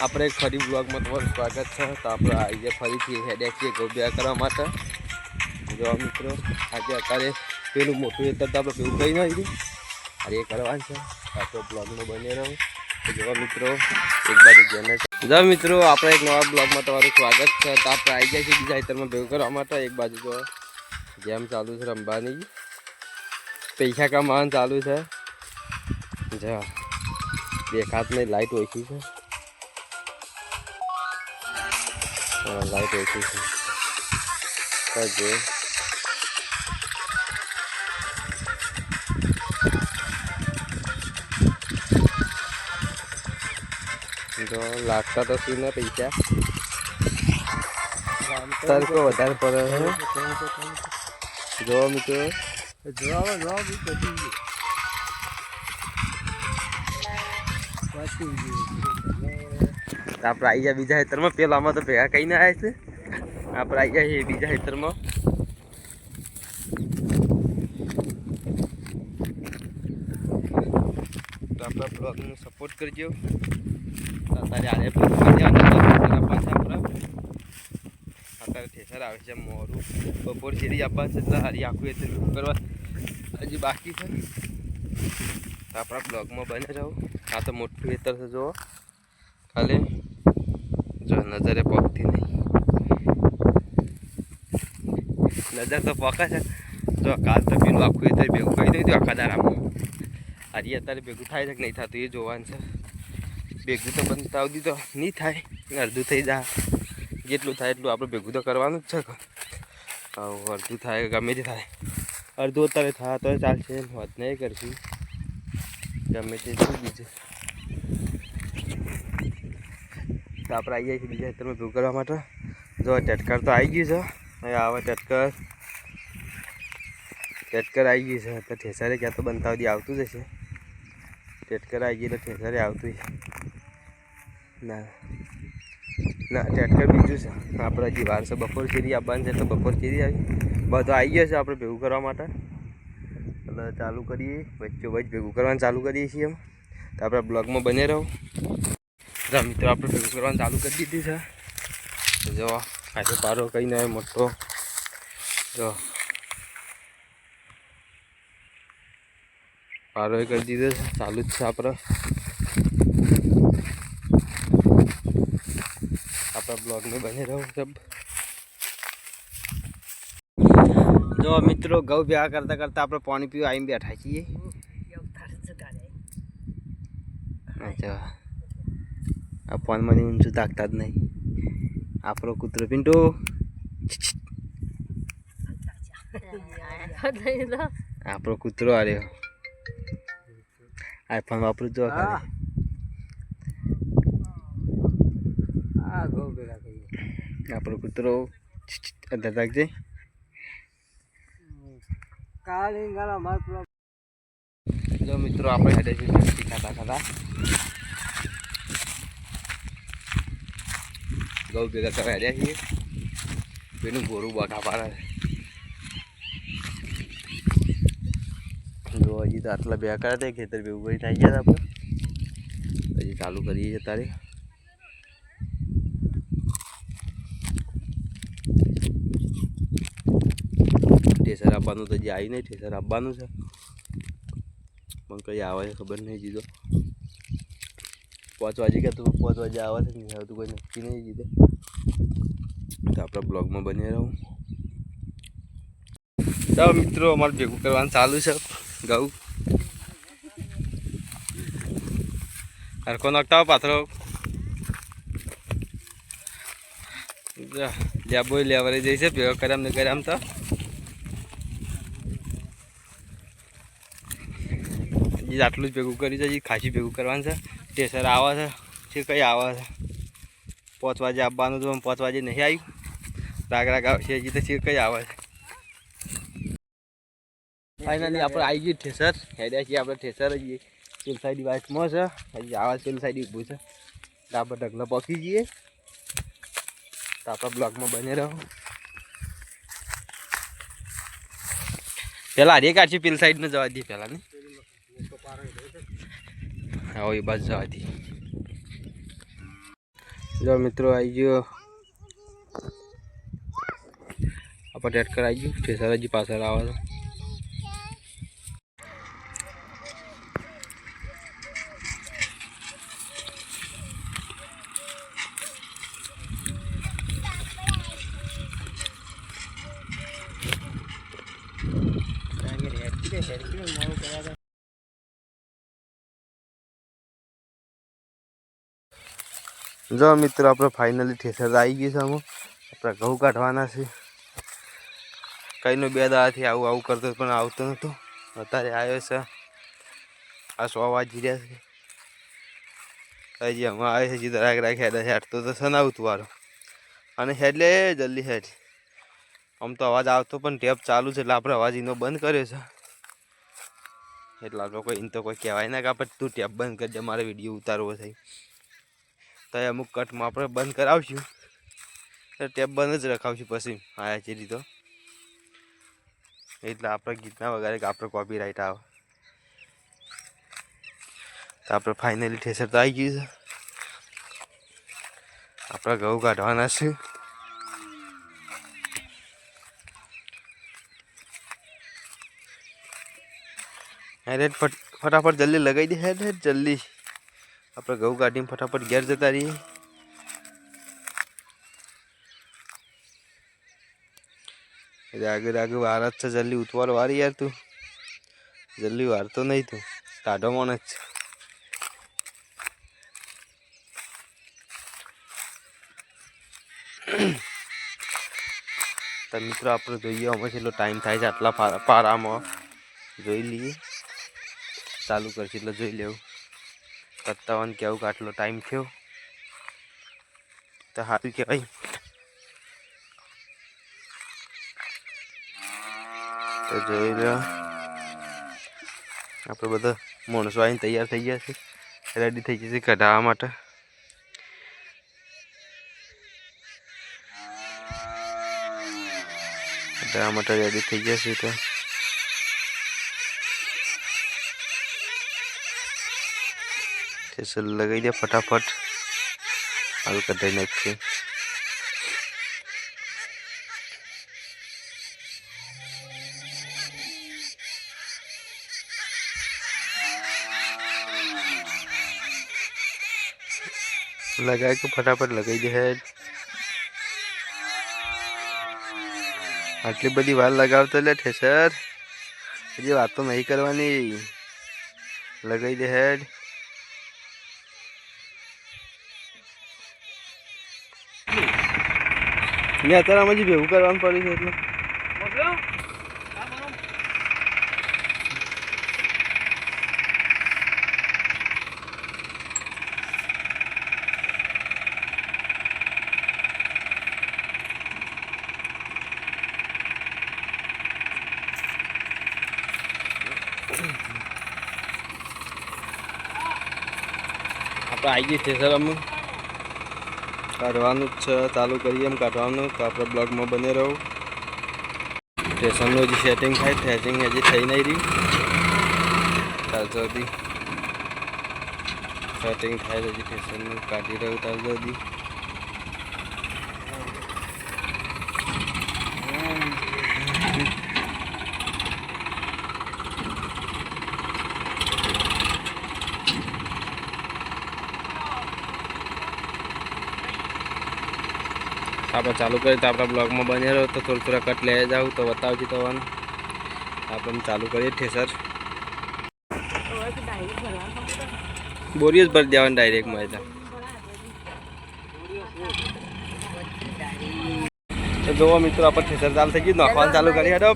આપણે ફરી બ્લોગમાં તમારું સ્વાગત છે। તો આપણે આજે ફરીથી હેડ્યા છીએ ગૌબ્યા કરવા માટે। જો મિત્રો આજે અત્યારે પેલું મોટું ખેતર તો આપણે પેલું કંઈ નહીં અરે એ કરવાનું છે। આપણે બ્લોગમાં બની રહો તો જો મિત્રો એક બાજુ જેને જો મિત્રો આપણે એક નવા બ્લોગમાં તમારું સ્વાગત છે। તો આપણે આવી ગયા છીએ બીજા ખેતરમાં ભેગું કરવા માટે। એક બાજુ જો ગેમ ચાલુ છે રમવાની, પૈસા કમાવાનું ચાલુ છે। જો દેખાત નહીં, લાઈટ ઓછી છે, લાઈટ ઓછી છે જો લાગતા તો શું ને પૈસા તડકો વધારે પડે છે। જો મિત્રો આપણે આવી ગયા બીજા ખેતરમાં। પેલામાં તો ભેગા કઈ ના આવ્યા છે, આપણે આવી ગયા છીએ બીજા ખેતરમાં। તો આપણા બ્લોગને સપોર્ટ કરજો। અત્યારે ઠેસર આવે છે મોરું, બપોર શેરી આપવા છે એટલે હારી આખું એ કરવા હજી બાકી છે। તો આપણા બ્લોગમાં બને રહો। આ તો મોટું ખેતર છે, જુઓ ખાલી જો નજરે પકતી નહીં, નજર તો પકે છે। જો કાલ તો પેલું આખું ખેતર ભેગું કરી દઈ આખા દારામાં, હારી અત્યારે ભેગું થાય છે કે નહીં થતું એ જોવાનું છે। ભેગું તો બનતા સુધી તો નહીં થાય, અડધું થઈ જાય, જેટલું થાય એટલું આપણે ભેગું તો કરવાનું જ છે। અડધું થાય ગમે તે થાય, અડધું અત્યારે થાય તો ચાલશે, વાત નહીં કરશું ગમે તે શું બીજું। તો આપણે આવી જાય છે બીજા ખેતરમાં ભેગું કરવા માટે। જો ટેટકર તો આવી ગયું છે, હવે આવે ટેટકર આવી ગયું છે તો ઠેસરે ક્યાં તો બનતા સુધી આવતું જ હશે। ટેટકર આવી ગયું એટલે ઠેસરે આવતું છે ના ના, ટેટકર બીજું છે આપણે હજી વાર છે, બપોર ચીરી આવવાનું છે તો બપોર ચીરી આવી બધો આવી ગયો છે આપણે ભેગું કરવા માટે। એટલે ચાલુ કરીએ, વચ્ચે વચ્ચે ભેગું કરવાનું ચાલુ કરીએ છીએ એમ। તો આપણે બ્લોગમાં બને રહો। મિત્રો આપણે ભેગું કરવાનું ચાલુ કરી દીધી છે। જો આજે પારો કઈ ના મોટો, જો પારો એ કરી દીધો છે, ચાલુ જ છે આપણે બ્લોગમાં બને રહો સબ। જો મિત્રો ઘઉં ભેગા કરતા કરતા આપણે પાણી પીવા આવીને બેઠા છીએ। અચ્છા, આ ફોનમાં ઊંચું તાકતા જ નહીં આપણો કૂતરો પિન્ટુ। આપણો કૂતરો આ રહ્યો, આઈફોન વાપરું જો ખાલી આપણો કૂતરો અંદર રાખજે। જો મિત્રો આપણે હેડે છે ખાતા ખાતા ઘઉં ભેગા કરવા હેડ્યા છીએ। પેલું ગોરું બગા પાડે જો હજી તો આટલા ભેગા કર્યા હતા, ખેતર ભેગું કરી આવી ગયા હતા આપણે, હજી ચાલુ કરીએ છીએ તારે। ઠેસર આપવાનું તો હજી આવી નહીં, ઠેસર આપવાનું છે પણ કઈ આવે છે ખબર નહીં જીધો। 5 વાગે કે તો 5 વાગે આવે છે નહીં આવતું કોઈ નક્કી નહીં જીધો। તો આપણા બ્લોગમાં બની રહું। તો મિત્રો અમારે ભેગું કરવાનું ચાલુ છે ઘઉં, હરખો નાખતા પાથરો લેબો લેવરે જઈશે ભેગો કર્યા ને કર્યા તો આટલું જ ભેગું કરી છે, ખાસી ભેગું કરવાનું છે। ટેસર આવે છે કઈ આવે છે 5 વાગે આવવાનું તો 5 વાગે નહીં આવ્યું, રાગ રાગ આવશે હજી તો કઈ આવે છે। ફાઇનલી આપણે આવી ગયું ઠેસર, હેડ્યા છીએ આપણે ઠેસર જઈએ પેલ સાઈડ વાઇસમાં છે, હજી આવા પેલ સાઈડ ઊભું છે તો આપણે ઢગલો પકી જઈએ। તો આપણા બ્લોગમાં બને રહો। પેલા હરી કાઢી પેલ સાઈડ ને જવા દઈએ પેલા ને, હા એ બાજુ જવા દઈએ। જો મિત્રો આવી ગયો આપણે ટ્રેક્ટર આવી ગયું ઠેસર હજી પાછળ આવે તો જો મિત્રો આપણે ફાઇનલી ઠેસર આવી ગયું છે આમાં આપણે ઘઉં કાઢવાના છે કઈનો 2 દાડાથી આવું કરતો પણ આવતો નહોતો અત્યારે આવ્યો છે આ 100 વાગી રહ્યા છે હજી હમણાં આવે છે સીધા રાખ હેડ હેડતો તો સનાવતું વાળો અને હેડ લે જલ્દી હેડ આમ તો અવાજ આવતો પણ ટેપ ચાલુ છે એટલે આપણે અવાજ એનો બંધ કર્યો છે એટલે આપણે કોઈ તો કોઈ કહેવાય ના કે આપણે તું ટેપ બંધ કરજે મારે વિડીયો ઉતારવો થઈ તો અમુક કટમાં આપણે બંધ કરાવશું ટેપ બંધ જ રખાવશું પછી આયા છે રીતો એટલે આપણે ગીતના વગાડે કે આપણે કોપીરાઇટ આવે તો આપણે ફાઇનલી ઠેસર તો આવી ગયું છે આપણે ઘઉં કાઢવાના છે હેડ ફટાફટ જલ્દી લગાવી દે હેડ જલ્દી આપણે ઘઉં કાઢીને ફટાફટ ઘેર જતા રહીએ આગળ વાર જ છે જલ્દી ઉતવાર વારી યાર તું જલ્દી વાર તો નહીં તું ટાઢો મોણ જ તો મિત્રો આપણે જોઈએ અમે કેટલો ટાઈમ થાય છે આટલા પારામાં જોઈ લઈએ ચાલુ કરશે એટલે જોઈ લેવું સત્તાવન કેવું કે આટલો ટાઈમ થયો તો સારું કહેવાય તો જોઈ લો આપણે બધા માણસો આવીને તૈયાર થઈ ગયા છે રેડી થઈ જશે કઢાવવા માટે કઢાવવા માટે રેડી થઈ જશે તો ઠેસર લગાવી દે ફટાફટ હાલ કઢાઈ નાખશે लगा के फटाफट लगाई दे હેડ આટલી બધી વાર લગાવતો લે ઠેસર હજી વાત તો નહીં કરવાની લગાઈ દે હેડ ને અત્યારે આમાં ભેગું કરવાનું પડ્યું છે એટલે આપણે આવી ગઈ ઠેસર અમે કાઢવાનું જ છે ચાલુ કરીએ એમ કાઢવાનું તો આપણે બ્લોગમાં બને રહો સ્ટેશનનું હજી સેટિંગ થાય સેટિંગ હજી થઈ નહીં રહ્યું ત્યાં સુધી સેટિંગ થાય હજી સ્ટેશનનું કાઢી રહ્યું ત્યાં સુધી આપણે ચાલુ કરીએ તો આપણા બ્લોગમાં બને રહો તો થોડા કટ લઈ જાઉં તો બતાવજો તમને આપણે ચાલુ કરીએ ઠેસર બોરી જ ભરી દેવાનું ડાયરેક્ટમાં તો જોવો મિત્રો આપણે ઠેસર ચાલુ થઈ ગયું નાખવાનું ચાલુ કરી હેડો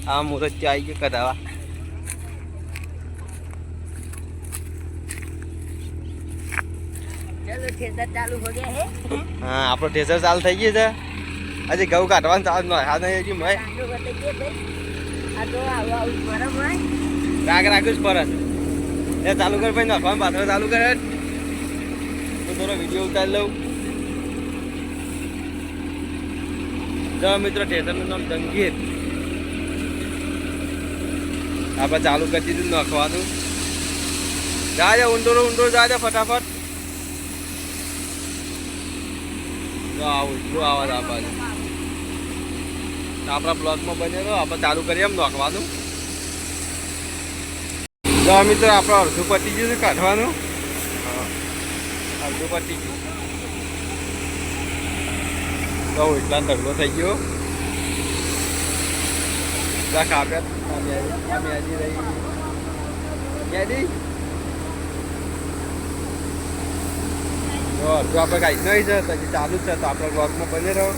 આ મુહૂર્ત આવી ગયું કઢાવા हाँ आप ठेसर चालू थी गई है अजी घऊ काटवा चालू नहीं मैं राग राखूँ परत ए चालू कर भाई नाखवा पात्र चालू कर तो थोड़ा वीडियो उतार लो जो मित्र ठेसर नाम जंगीर आप चालू कर दीधु नाखवा જા જા ઊંડો જા જા ફટાફટ. જો આવું એટલું આવાજ આ બાજુ આપણા બ્લોકમાં બને તો આપણે ચાલુ કરીએ એમ નોખવાનું. જો મિત્રો આપણે અડધું પતી ગયું છે કાઢવાનું. હા અડધું પતી ગયું તો એટલા ઢગલો થઈ ગયો. કાપ્યા મેદી રહી મેદી જો આપણે કાંઈ નહીં છે હજી ચાલુ જ છે તો આપણા બ્લોકમાં બને રહો.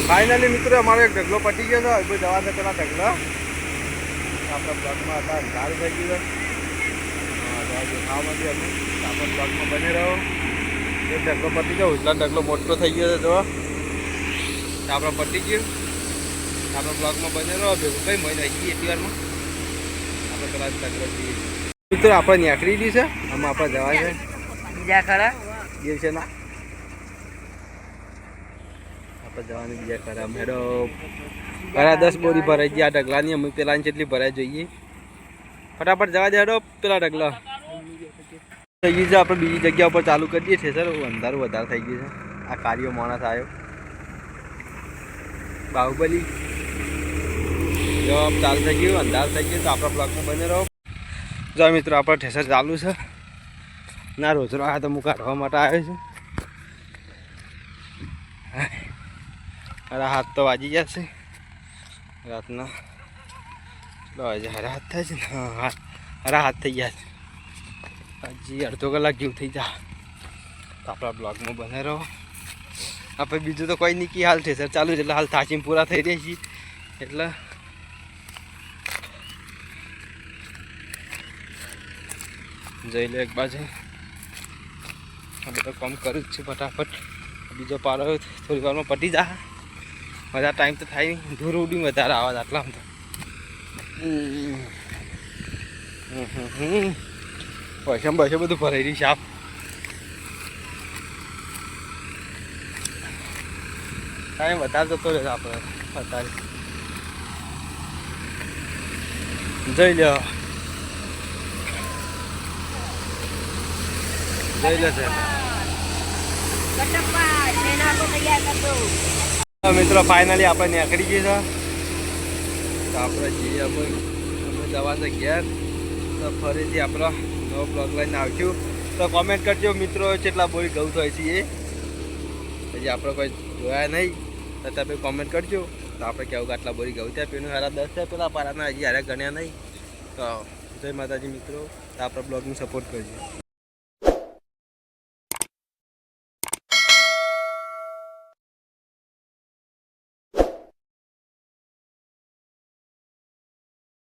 ફાઇનલી મિત્રો અમારો એક ઢગલો પટી ગયો છે. હવે જવા છે પેલા ઢગલો આપણા બ્લોકમાં હતા અંધારું થઈ ગયું છે. ખાવા માંડી અમે આપણા બ્લોકમાં બને રહો. એક ઢગલો પટી ગયો એટલા ઢગલો મોટો થઈ ગયો છે. જો આપણે પટી ગયું આપણા બ્લોકમાં બને રહો. ભેગું કઈ મહિને આવી એટલી વારમાં આપણે પેલા ઢગલો જઈએ. મિત્રો આપણે નીકળી ગઈ છે આમાં આપણે જવા છે બીજા ખરા દિવસે ના આપણે જવાની બીજા ખરા મેડો ખરા 10 બોરી ભરાઈ ગયા ઢગલાની. અમે પેલાની જેટલી ભરાઈ જોઈએ. ફટાફટ જવા દે હેડો પેલા ઢગલા થઈ ગઈ છે. આપણે બીજી જગ્યા ઉપર ચાલુ કરી દઈએ છીએ સર. અંધારું વધારે થઈ ગયું છે. આ કાર્યો માણસ આવ્યો બાહુબલી. જો ચાલુ થઈ ગયું અંધારું થઈ ગયું તો આપણા બ્લોકમાં બને રહો. જો મિત્રો આપણે ઠેસર ચાલુ છે ના રોજરો આ તો હું કાઢવા માટે આવ્યો છું. અરે હાથ તો વાજી જશે રાતના. હરા હાથ થાય છે ને હા હરા હાથ થઈ ગયા છે. હજી અડધો કલાક જેવું થઈ જાય તો આપણા બ્લોગમાં બને રહો. આપણે બીજું તો કોઈ નહીં. હાલ છે સર ચાલુ છે એટલે હાલ થાચીને પૂરા થઈ રહ્યા છીએ એટલે જઈ લે એક બાજુ. હવે તો કામ કરું જ છે ફટાફટ. બીજો પારો થોડી વારમાં પટી જાય. વધારે ટાઈમ તો થાય નહીં. ધૂર ઉડી વધારે આવાજ આટલામાં તો પૈસા બધું ભરાઈ રહી શાપ. ટાઈમ વધારે જતો રહે આપણે અત્યારે જઈ લે મિત્રો ફાઇનલી આપણે નીકળી ગયા છે. આપણે જઈએ અમે જવા છે ઘેર. તો ફરીથી આપણો નવો બ્લોગ લઈને આવશું. તો કોમેન્ટ કરજો મિત્રો કેટલા બોરી ઘઉં થાય છે એ હજી આપણે કોઈ જોયા નહીં તો તમે કોમેન્ટ કરજો. તો આપણે કેવું કે આટલા બોરી ઘઉં થયા પેલું સારા 10 થયા પેલા પારાના હજી હારે ગણ્યા નહીં. તો જય માતાજી મિત્રો. તો આપણા બ્લોગને સપોર્ટ કરજો.